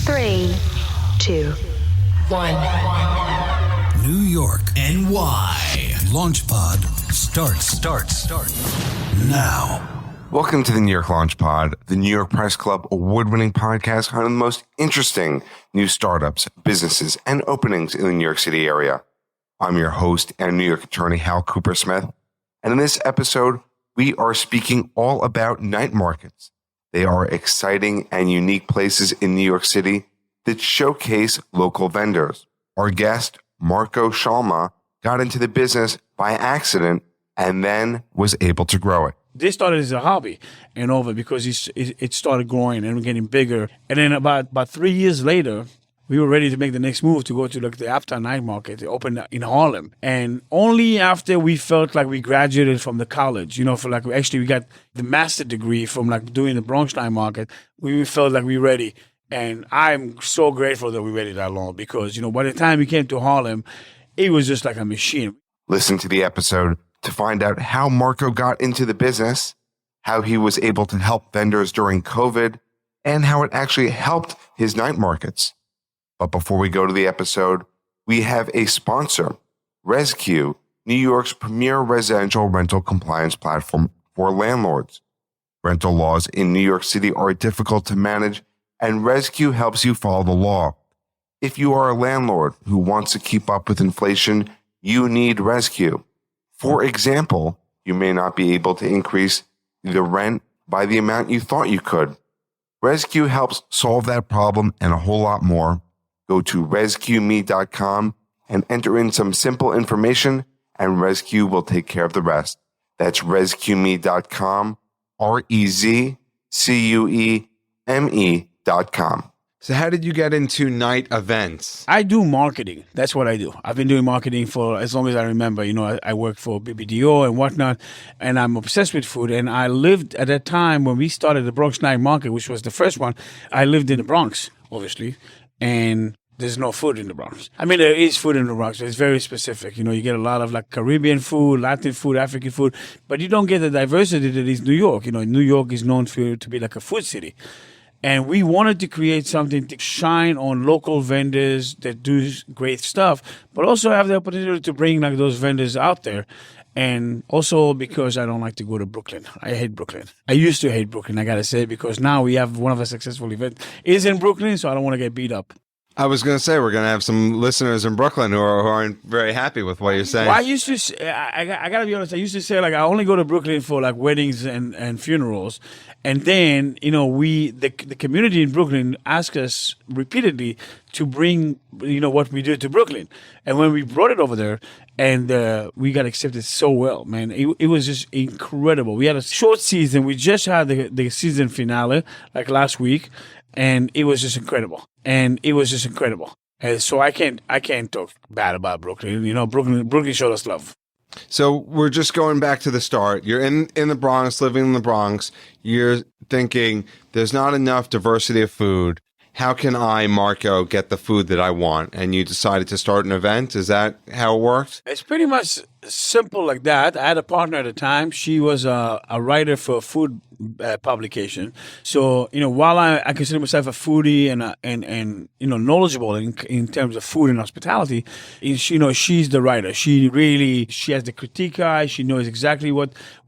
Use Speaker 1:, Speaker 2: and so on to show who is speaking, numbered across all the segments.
Speaker 1: 3, 2, 1.
Speaker 2: New York, NY. Launch Pod starts now.
Speaker 3: Welcome to the New York Launch Pod, the New York Press Club award-winning podcast on the most interesting new startups, businesses, and openings in the New York City area. I'm your host and New York attorney, Hal Cooper-Smith. And in this episode, we are speaking all about night markets. They are exciting and unique places in New York City that showcase local vendors. Our guest, Marco Shalma, got into the business by accident and then was able to grow it.
Speaker 4: This started as a hobby and over because it started growing and getting bigger. And then about 3 years later, we were ready to make the next move to go to the Uptown Night Market. It opened in Harlem. And only after we felt like we graduated from the college, we got the master degree from doing the Bronx Night Market, we felt like we were ready. And I'm so grateful that we waited that long because, by the time we came to Harlem, it was just like a machine.
Speaker 3: Listen to the episode to find out how Marco got into the business, how he was able to help vendors during COVID, and how it actually helped his night markets. But before we go to the episode, we have a sponsor, ResQ, New York's premier residential rental compliance platform for landlords. Rental laws in New York City are difficult to manage, and ResQ helps you follow the law. If you are a landlord who wants to keep up with inflation, you need ResQ. For example, you may not be able to increase the rent by the amount you thought you could. ResQ helps solve that problem and a whole lot more. Go to resqme.com and enter in some simple information, and ResQ will take care of the rest. That's resqme.com, ResQueme.com.
Speaker 5: So how did you get into night events?
Speaker 4: I do marketing. That's what I do. I've been doing marketing for as long as I remember. I work for BBDO and whatnot, and I'm obsessed with food. And I lived at that time when we started the Bronx Night Market, which was the first one. I lived in the Bronx, obviously, and there's no food in the Bronx. I mean, there is food in the Bronx, but it's very specific. You get a lot of Caribbean food, Latin food, African food, but you don't get the diversity that is New York. New York is known to be like a food city. And we wanted to create something to shine on local vendors that do great stuff, but also have the opportunity to bring those vendors out there. And also because I don't like to go to Brooklyn. I hate Brooklyn. I used to hate Brooklyn, I got to say, because now we have one of our successful events is in Brooklyn, so I don't want to get beat up.
Speaker 5: I was going to say, we're going to have some listeners in Brooklyn who aren't very happy with what you're saying.
Speaker 4: Well, I used to, I got to be honest, I used to say, I only go to Brooklyn for, weddings and funerals. And then, the community in Brooklyn asked us repeatedly to bring, what we do to Brooklyn. And when we brought it over there, and we got accepted so well, man. It was just incredible. We had a short season. We just had the season finale, last week. And it was just incredible. And so I can't talk bad about Brooklyn. Brooklyn showed us love.
Speaker 5: So we're just going back to the start. You're in the Bronx, living in the Bronx. You're thinking there's not enough diversity of food. How can I, Marco, get the food that I want? And you decided to start an event. Is that how it worked?
Speaker 4: It's pretty much simple like that. I had a partner at the time. She was a writer for a food publication. So, while I consider myself a foodie and knowledgeable in terms of food and hospitality, she's the writer. She has the critique eye. She knows exactly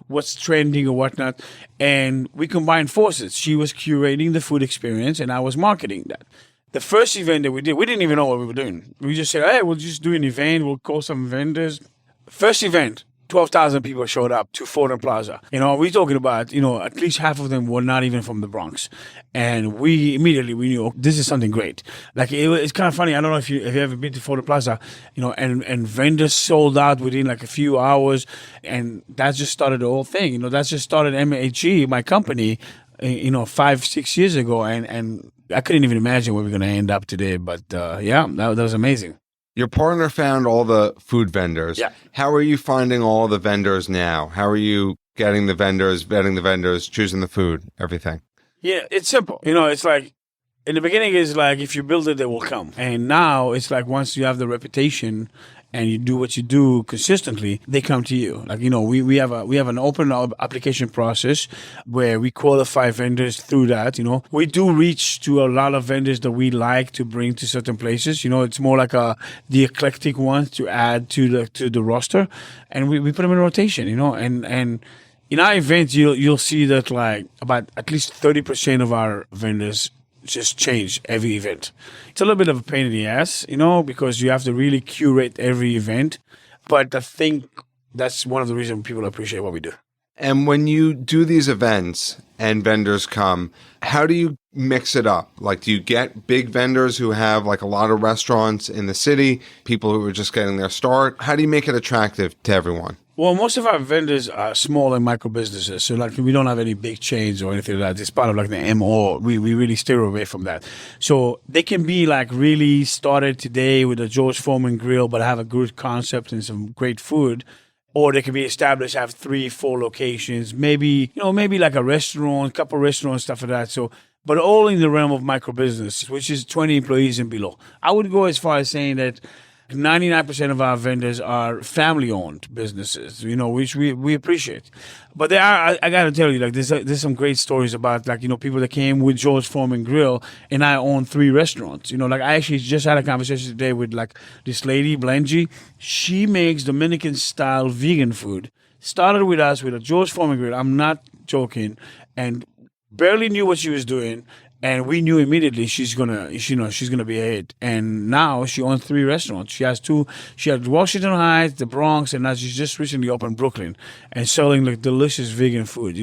Speaker 4: what's trending or whatnot. And we combined forces. She was curating the food experience and I was marketing that. The first event that we did, we didn't even know what we were doing. We just said, hey, we'll just do an event. We'll call some vendors. First event, 12,000 people showed up to Fordham Plaza. We're talking about, at least half of them were not even from the Bronx. And we knew this is something great. It's kind of funny. I don't know if you've ever been to Fordham Plaza, and vendors sold out within a few hours. And that just started the whole thing. That just started MAG, my company, 5-6 years ago. And I couldn't even imagine where we're going to end up today. But that was amazing.
Speaker 5: Your partner found all the food vendors.
Speaker 4: Yeah.
Speaker 5: How are you finding all the vendors now? How are you getting the vendors, vetting the vendors, choosing the food, everything?
Speaker 4: Yeah, it's simple. It's in the beginning, it's if you build it, they will come. And now it's once you have the reputation and you do what you do consistently, they come to you. Like, we have an open application process where we qualify vendors through that. We do reach to a lot of vendors that we like to bring to certain places. It's more like the eclectic ones to add to the roster, and we put them in rotation. And in our events, you'll see that like about at least 30% of our vendors just change every event. It's a little bit of a pain in the ass, because you have to really curate every event. But I think that's one of the reasons people appreciate what we do.
Speaker 5: And when you do these events and vendors come, how do you mix it up? Like, do you get big vendors who have like a lot of restaurants in the city, people who are just getting their start? How do you make it attractive to everyone?
Speaker 4: Well, most of our vendors are small and micro businesses. So like we don't have any big chains or anything like that. It's part of like the MO. We really steer away from that. So they can be like really started today with a George Foreman grill, but have a good concept and some great food. Or they can be established, have 3-4 locations, maybe like a restaurant, couple restaurants, stuff like that. So, but all in the realm of micro business, which is 20 employees and below. I would go as far as saying that 99% of our vendors are family-owned businesses, which we appreciate. But there are, I got to tell you, like there's some great stories about like, people that came with George Foreman Grill and I own 3 restaurants. Like I actually just had a conversation today with like this lady, Blangy. She makes Dominican-style vegan food. Started with us with a George Foreman Grill. I'm not joking. And barely knew what she was doing. And we knew immediately she's gonna be a hit. And now she owns 3 restaurants. She has 2. She had Washington Heights, the Bronx, and now she's just recently opened Brooklyn and selling like delicious vegan food.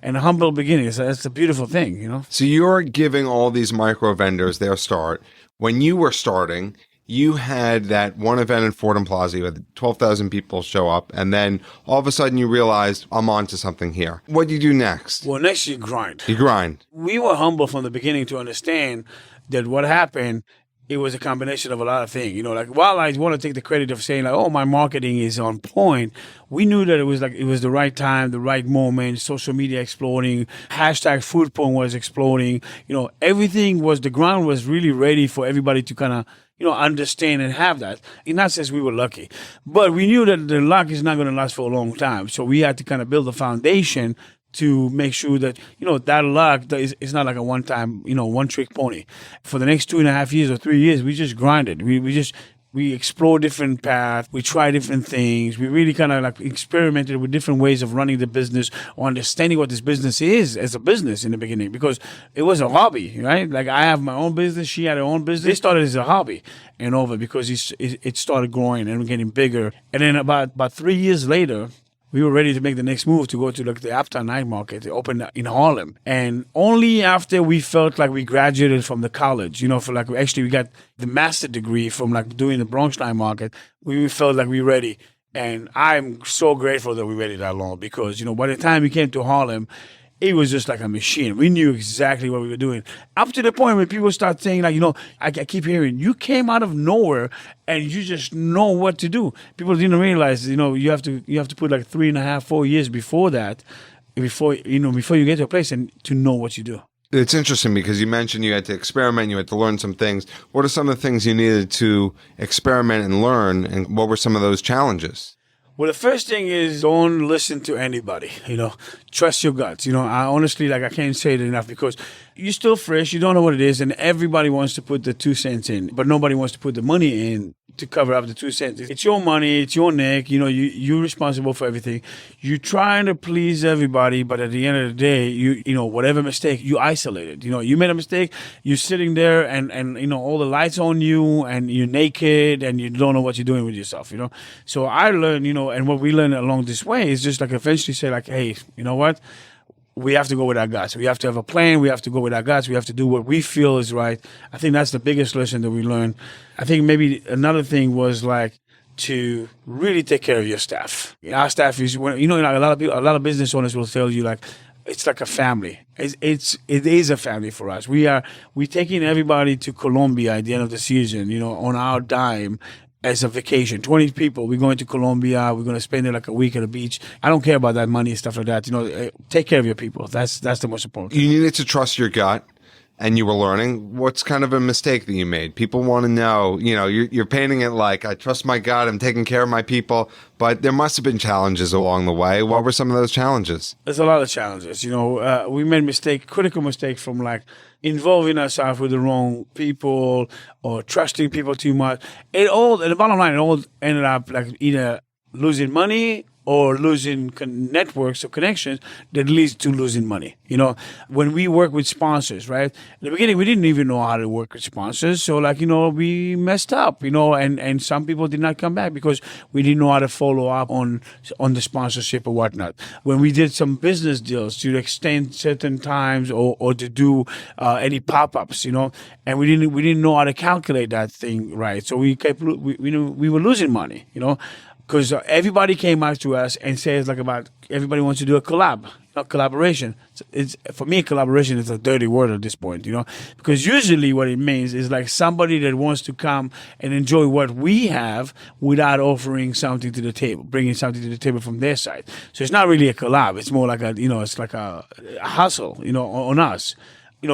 Speaker 4: And humble beginnings. That's a beautiful thing.
Speaker 5: So you're giving all these micro vendors their start. When you were starting, you had that one event in Fordham Plaza, you had 12,000 people show up, and then all of a sudden you realized, I'm on to something here. What do you do next?
Speaker 4: Well, next you grind.
Speaker 5: You grind.
Speaker 4: We were humble from the beginning to understand that what happened, it was a combination of a lot of things. Like while I want to take the credit of saying like, oh, my marketing is on point, we knew that it was the right time, the right moment, social media exploding, hashtag food porn was exploding. Everything the ground was really ready for everybody to kind of, understand and have that. In that sense, we were lucky. But we knew that the luck is not going to last for a long time. So we had to kind of build a foundation to make sure that, that luck is not like a one-time, one-trick pony. For the next 2.5 years or 3 years, we just grinded. We explore different paths. We try different things. We really kind of like experimented with different ways of running the business or understanding what this business is as a business in the beginning, because it was a hobby, right? Like I have my own business. She had her own business. It started as a hobby and over because it started growing and getting bigger. And then about 3 years later, we were ready to make the next move to go to the Uptown Night Market. It opened in Harlem. And only after we felt like we graduated from the college, we got the master degree from like doing the Bronx Night Market, we felt like we were ready. And I'm so grateful that we waited that long because, by the time we came to Harlem, it was just like a machine. We knew exactly what we were doing. Up to the point where people start saying, like, I keep hearing, you came out of nowhere and you just know what to do. People didn't realize, you have to put like 3.5, 4 years before that, before you get to a place and to know what you do.
Speaker 5: It's interesting because you mentioned you had to experiment, you had to learn some things. What are some of the things you needed to experiment and learn, and what were some of those challenges?
Speaker 4: Well, the first thing is don't listen to anybody, trust your guts. I honestly, I can't say it enough because you're still fresh, you don't know what it is, and everybody wants to put the 2 cents in, but nobody wants to put the money in to cover up the 2 cents. It's your money, it's your neck, you're responsible for everything. You're trying to please everybody, but at the end of the day, whatever mistake, you isolated. You made a mistake, you're sitting there and all the lights on you and you're naked and you don't know what you're doing with yourself, So I learned, and what we learned along this way is just like eventually say like, hey, you know what? We have to go with our guts. We have to have a plan. We have to go with our guts. We have to do what we feel is right. I think that's the biggest lesson that we learned. I think maybe another thing was like to really take care of your staff. Our staff is, a lot of business owners will tell you like, it's like a family. It is a family for us. We're taking everybody to Colombia at the end of the season, on our dime. As a vacation, 20 people, we're going to Colombia, we're going to spend it like a week at the beach. I don't care about that money and stuff like that. Take care of your people. That's the most important thing.
Speaker 5: You needed to trust your gut. and you were learning, what's kind of a mistake that you made? People want to know, you're painting it like, I trust my God, I'm taking care of my people, but there must have been challenges along the way. What were some of those challenges?
Speaker 4: There's a lot of challenges. We made critical mistakes from like involving ourselves with the wrong people or trusting people too much. At the bottom line, it all ended up like either losing money or losing networks or connections that leads to losing money. When we work with sponsors, right? In the beginning, we didn't even know how to work with sponsors. So we messed up, and some people did not come back because we didn't know how to follow up on the sponsorship or whatnot. When we did some business deals to extend certain times or to do any pop-ups, and we didn't know how to calculate that thing right. So we were losing money, because everybody came out to us and says everybody wants to do a collaboration. For me, collaboration is a dirty word at this point, because usually what it means is like somebody that wants to come and enjoy what we have without offering something to the table, bringing something to the table from their side. So it's not really a collab. It's more like it's like a hustle, on us.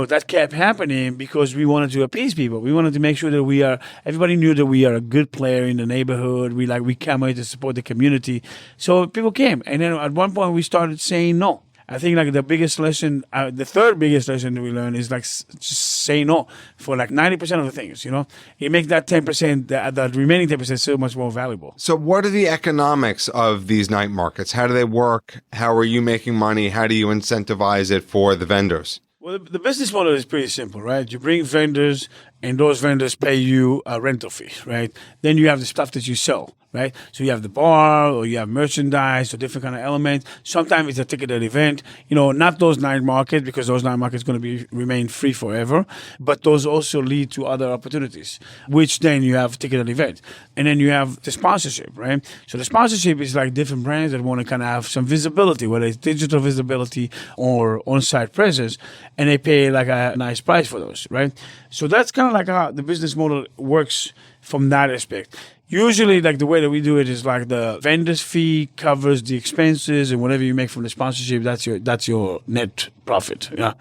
Speaker 4: That kept happening because we wanted to appease people. We wanted to make sure that everybody knew that we are a good player in the neighborhood. We came out to support the community. So people came. And then at one point we started saying no. I think the biggest lesson, the third biggest lesson that we learned is just say no for 90% of the things, You make that 10%, that remaining 10% so much more valuable.
Speaker 5: So what are the economics of these night markets? How do they work? How are you making money? How do you incentivize it for the vendors?
Speaker 4: Well, the business model is pretty simple, right? You bring vendors, and those vendors pay you a rental fee, right? Then you have the stuff that you sell, right? So you have the bar, or you have merchandise, or different kind of elements. Sometimes it's a ticketed event. Not those night markets, because those night markets going to remain free forever. But those also lead to other opportunities, which then you have ticketed events. And then you have the sponsorship, right? So the sponsorship is like different brands that want to kind of have some visibility, whether it's digital visibility or on-site presence, and they pay like a nice price for those, right? So that's kind of like how the business model works from that aspect. Usually, the way that we do it is the vendor's fee covers the expenses, and whatever you make from the sponsorship, that's your net profit. Yeah,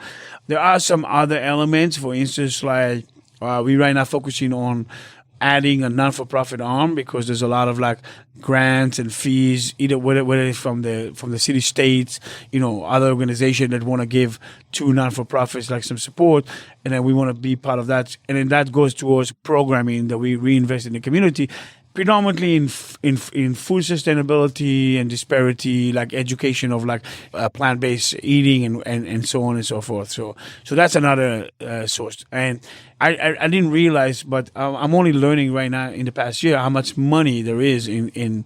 Speaker 4: there are some other elements. For instance, we right now focusing on adding a non-for-profit arm, because there's a lot of grants and fees, either whether it's from the city states, other organizations that want to give to non-for-profits some support, and then we want to be part of that, and then that goes towards programming that we reinvest in the community, predominantly in food sustainability and disparity, education of plant-based eating and so on and so forth. So that's another source. And I didn't realize, but I'm only learning right now in the past year how much money there is in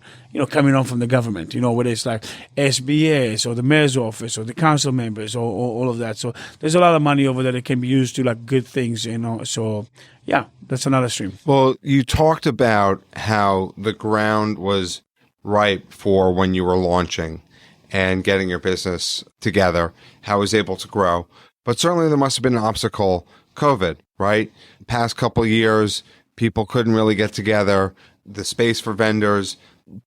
Speaker 4: coming on from the government. Whether it's SBS or the mayor's office or the council members or all of that. So there's a lot of money over there that can be used to good things. So yeah, that's another stream.
Speaker 5: Well, you talked about how the ground was ripe for when you were launching and getting your business together, how it was able to grow. But certainly there must have been an obstacle, COVID, right? Past couple of years, people couldn't really get together. The space for vendors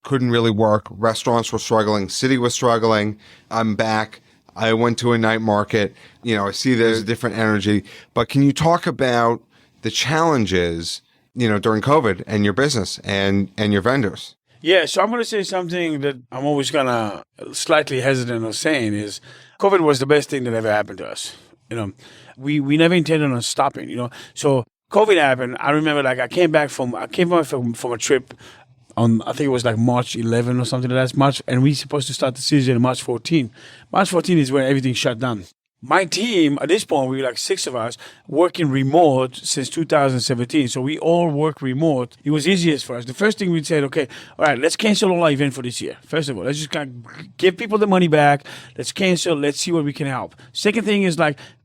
Speaker 5: couldn't really work. Restaurants were struggling. City was struggling. I'm back. I went to a night market. I see there's a different energy. But can you talk about the challenges, during COVID and your business and your vendors?
Speaker 4: Yeah, so I'm going to say something that I'm always going to slightly hesitant of saying is COVID was the best thing that ever happened to us. We never intended on stopping, So COVID happened. I remember I came back from a trip on, I think it was March 11 or something like that, and we supposed to start the season March 14. March 14 is when everything shut down. My team, at this point, we were 6 of us working remote since 2017. So we all work remote. It was easiest for us. The first thing we said, okay, all right, let's cancel all our event for this year. First of all, let's just give people the money back. Let's cancel. Let's see what we can help. Second thing is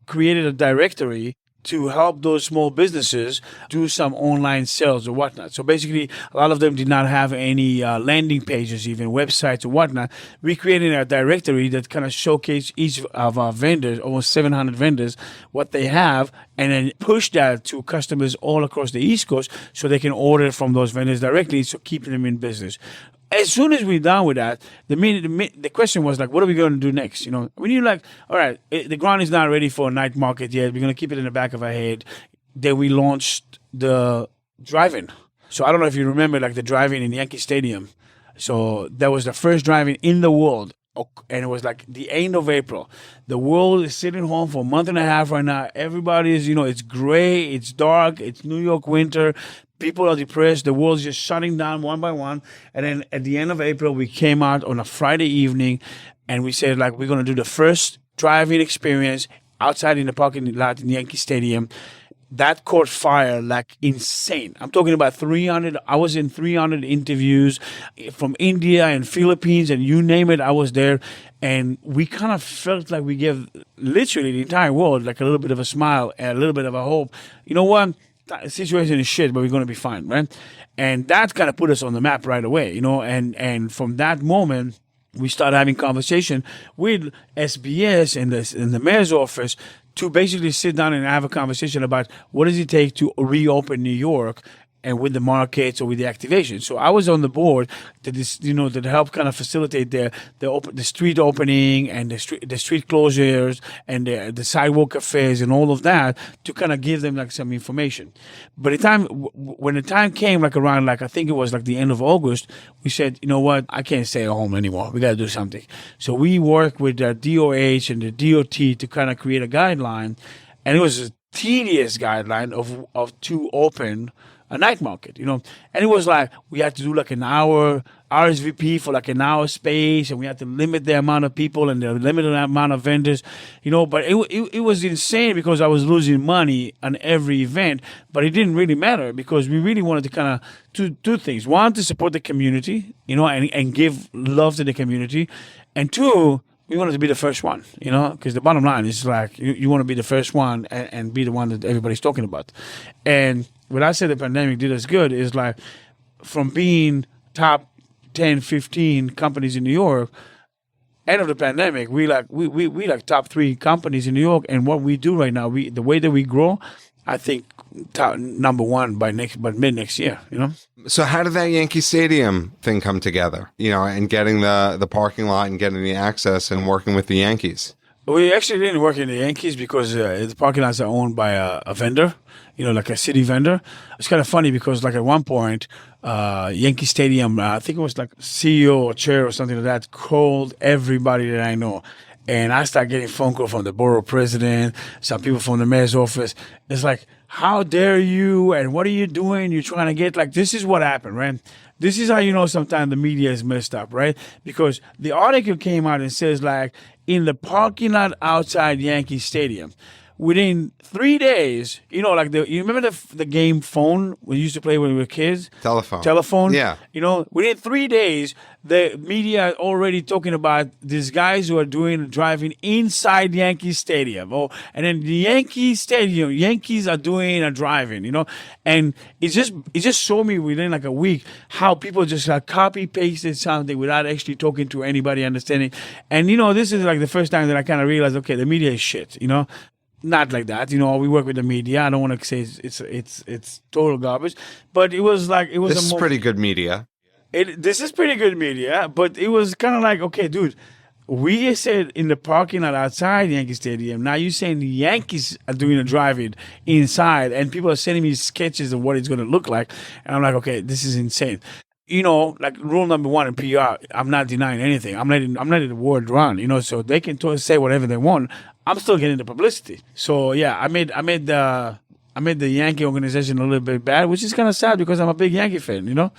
Speaker 4: created a directory to help those small businesses do some online sales or whatnot. So basically, a lot of them did not have any landing pages, even websites or whatnot. We created a directory that kind of showcased each of our vendors, almost 700 vendors, what they have, and then push that to customers all across the East Coast so they can order from those vendors directly, so keeping them in business. as soon as we're done with that, the question was like, what are we going to do next? When you're like, all right, the ground is not ready for a night market yet. We're going to keep it in the back of our head. Then we launched the drive-in. So I don't know if you remember, like the drive-in in Yankee Stadium. So that was the first drive-in in the world. And it was like the end of April. The world is sitting home for a month and a half right now. Everybody is, it's gray, it's dark, it's New York winter. People are depressed. The world's just shutting down one by one. And then at the end of April, we came out on a Friday evening and we said, like, we're going to do the first drive-in experience outside in the parking lot in Yankee Stadium. That caught fire like insane. I'm talking about 300. I was in 300 interviews from India and Philippines and you name it. I was there. And we kind of felt like we gave literally the entire world like a little bit of a smile and a little bit of a hope. You know what? The situation is shit, but we're going to be fine, right? And that kind of put us on the map right away, and from that moment, we started having conversation with SBS and the mayor's office to basically sit down and have a conversation about what does it take to reopen New York and with the markets or with the activation. So I was on the board that helped kind of facilitate the street opening and the street closures and the sidewalk cafes and all of that to kind of give them like some information. But when the time came like around like I think it was like the end of August, we said, you know what, I can't stay at home anymore. We got to do something. So we worked with the DOH and the DOT to kind of create a guideline, and it was a tedious guideline of to open a night market, and it was like we had to do like an hour RSVP for like an hour space, and we had to limit the amount of people and the limited amount of vendors, but it was insane because I was losing money on every event, but it didn't really matter because we really wanted to kind of two things. One, to support the community, and give love to the community, and two, we wanted to be the first one, because the bottom line is like you want to be the first one and be the one that everybody's talking about. And what I said the pandemic did us good is like from being top 10, 15 companies in New York, end of the pandemic, we like top 3 companies in New York. And what we do right now, the way that we grow, I think number 1 by mid next year,
Speaker 5: So how did that Yankee Stadium thing come together, and getting the parking lot and getting the access and working with the Yankees?
Speaker 4: We actually didn't work in the Yankees because the parking lots are owned by a vendor, like a city vendor. It's kind of funny because like at one point, Yankee Stadium, I think it was like CEO or chair or something like that, called everybody that I know. And I started getting phone calls from the borough president, some people from the mayor's office. It's like, how dare you? And what are you doing? You're trying to get like, this is what happened, right? This is how sometimes the media is messed up, right? Because the article came out and says like, in the parking lot outside Yankee Stadium, within 3 days, you remember the game phone we used to play when we were kids? Telephone?
Speaker 5: Yeah.
Speaker 4: Within 3 days, the media are already talking about these guys who are driving inside Yankee Stadium. And then the Yankee Stadium, Yankees are doing a drive-in, and it just showed me within like a week how people just like copy-pasted something without actually talking to anybody, understanding. And, this is like the first time that I kind of realized, okay, the media is shit, Not like that, we work with the media. I don't want to say it's total garbage, but it was like
Speaker 5: This is pretty good media.
Speaker 4: This is pretty good media, but it was kind of like, okay, dude, we said in the parking lot outside Yankee Stadium. Now you're saying the Yankees are doing a drive-in inside, and people are sending me sketches of what it's going to look like, and I'm like, okay, this is insane. Like rule number 1 in PR, I'm not denying anything. I'm letting the word run, so they can say whatever they want. I'm still getting the publicity. So yeah, I made the Yankee organization a little bit bad, which is kind of sad because I'm a big Yankee fan,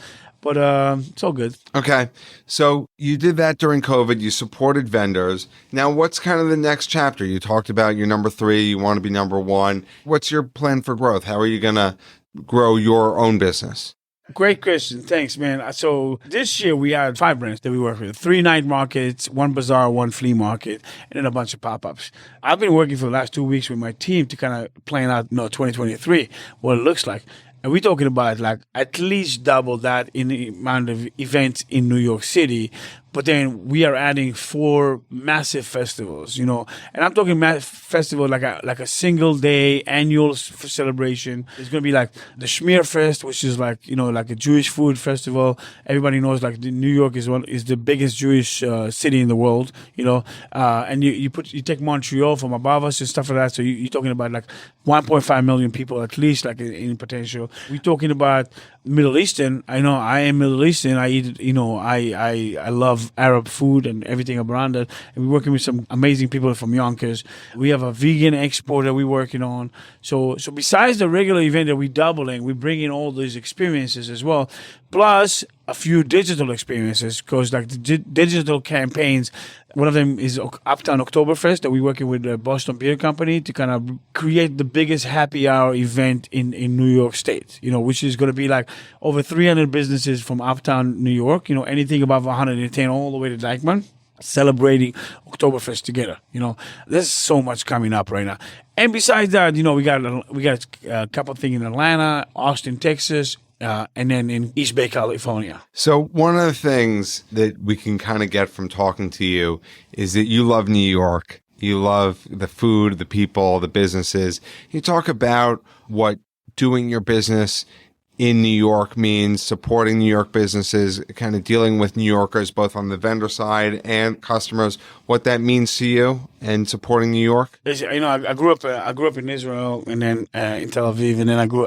Speaker 4: But it's all good.
Speaker 5: Okay. So you did that during COVID. You supported vendors. Now, what's kind of the next chapter? You talked about your number 3. You want to be number 1. What's your plan for growth? How are you going to grow your own business?
Speaker 4: Great question. Thanks, man. So this year we had 5 brands that we work with. 3 night markets, 1 bazaar, 1 flea market, and then a bunch of pop-ups. I've been working for the last 2 weeks with my team to kind of plan out 2023, what it looks like. And we're talking about like at least double that in the amount of events in New York City, But then we are adding 4 massive festivals, you know, and I'm talking festival like a single day annual celebration. It's going to be like the Schmear Fest, which is like, you know, like a Jewish food festival. Everybody knows like New York is the biggest Jewish city in the world, you know, and you take Montreal from above us and stuff like that. So you're talking about like 1.5 million people at least, like in potential. We're talking about Middle Eastern. I know I am Middle Eastern. I eat, you know, I love Arab food and everything around it. And we're working with some amazing people from Yonkers. We have a vegan export that we're working on. So besides the regular event that we're doubling, we bring in all these experiences as well, plus a few digital experiences, because like the digital campaigns. One of them is Uptown Oktoberfest that we're working with the Boston Beer Company to kind of create the biggest happy hour event in New York State, you know, which is going to be like over 300 businesses from Uptown New York, you know, anything above 110 all the way to Dyckman, celebrating Oktoberfest together. You know, there's so much coming up right now. And besides that, you know, we got a couple of things in Atlanta, Austin, Texas, and then in East Bay, California.
Speaker 5: So one of the things that we can kind of get from talking to you is that you love New York. You love the food, the people, the businesses. You talk about what doing your business in New York means, supporting New York businesses, kind of dealing with New Yorkers, both on the vendor side and customers, what that means to you and supporting New York.
Speaker 4: You know, I grew up in Israel and then in Tel Aviv,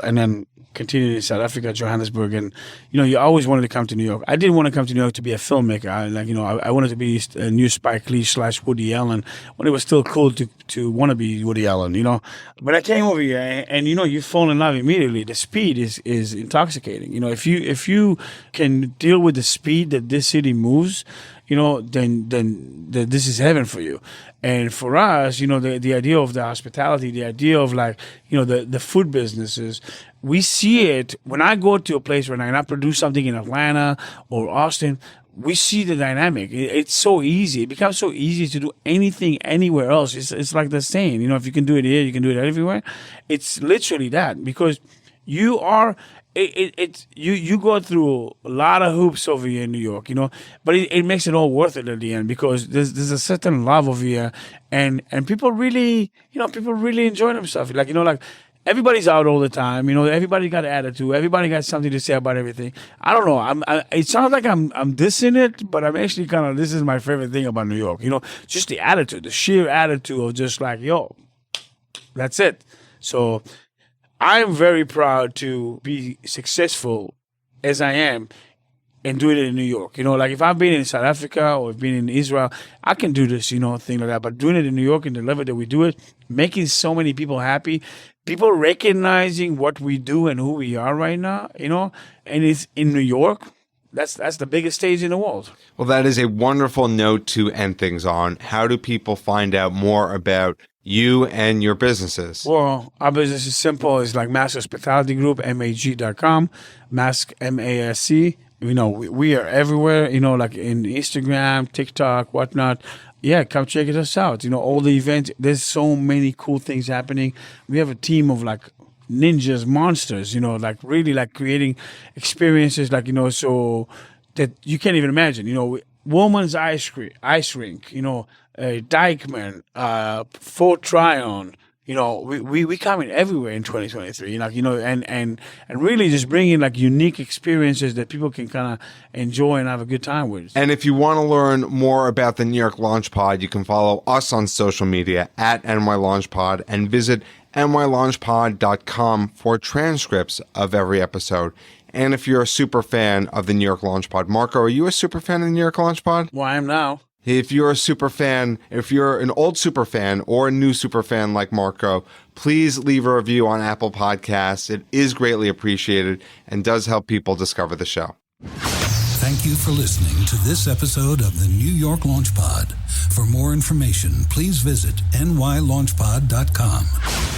Speaker 4: and then continued in South Africa, Johannesburg, and you know, you always wanted to come to New York. I didn't want to come to New York to be a filmmaker. I wanted to be a new Spike Lee / Woody Allen when it was still cool to want to be Woody Allen, you know. But I came over here, and you know, you fall in love immediately. The speed is intoxicating. You know, if you can deal with the speed that this city moves, you know, then this is heaven for you. And for us, you know, the idea of the hospitality, the idea of like, you know, the food businesses, we see it when I go to a place where I produce something in Atlanta or Austin. We see the dynamic. It's so easy. It becomes so easy to do anything anywhere else. It's like the saying, you know, if you can do it here, you can do it everywhere. It's literally that, because you are. You go through a lot of hoops over here in New York, you know, but it makes it all worth it at the end, because there's a certain love over here, and people really enjoy themselves. Like, you know, like everybody's out all the time, you know, everybody got an attitude, everybody got something to say about everything. I don't know. It sounds like I'm dissing it, but I'm actually this is my favorite thing about New York, you know, just the attitude, the sheer attitude of just like, yo, that's it. So I'm very proud to be successful as I am and do it in New York. You know, like if I've been in South Africa or I've been in Israel, I can do this, you know, thing like that. But doing it in New York and the level that we do it, making so many people happy, people recognizing what we do and who we are right now, you know, and it's in New York. That's the biggest stage in the world. Well,
Speaker 5: that is a wonderful note to end things on. How do people find out more about you and your businesses?
Speaker 4: Well, our business is simple. It's like MASC Hospitality Group, MAG.com, MASC, MASC. You know, we are everywhere, you know, like in Instagram, TikTok, whatnot. Yeah, come check us out. You know, all the events, there's so many cool things happening. We have a team of like ninjas, monsters, you know, like really like creating experiences, like, you know, so that you can't even imagine, you know, woman's ice rink, you know, Dyckman, Fort Tryon, you know, we coming everywhere in 2023, you know, and really just bringing like unique experiences that people can kind of enjoy and have a good time with.
Speaker 5: And if you want to learn more about the New York Launch Pod, you can follow us on social media at NY Launch Pod and visit nylaunchpod.com for transcripts of every episode. And if you're a super fan of the New York Launch Pod, Marco, are you a super fan of the New York Launch Pod?
Speaker 4: Well, I am now.
Speaker 5: If you're a super fan, if you're an old super fan or a new super fan like Marco, please leave a review on Apple Podcasts. It is greatly appreciated and does help people discover the show.
Speaker 2: Thank you for listening to this episode of the New York Launch Pod. For more information, please visit nylaunchpod.com.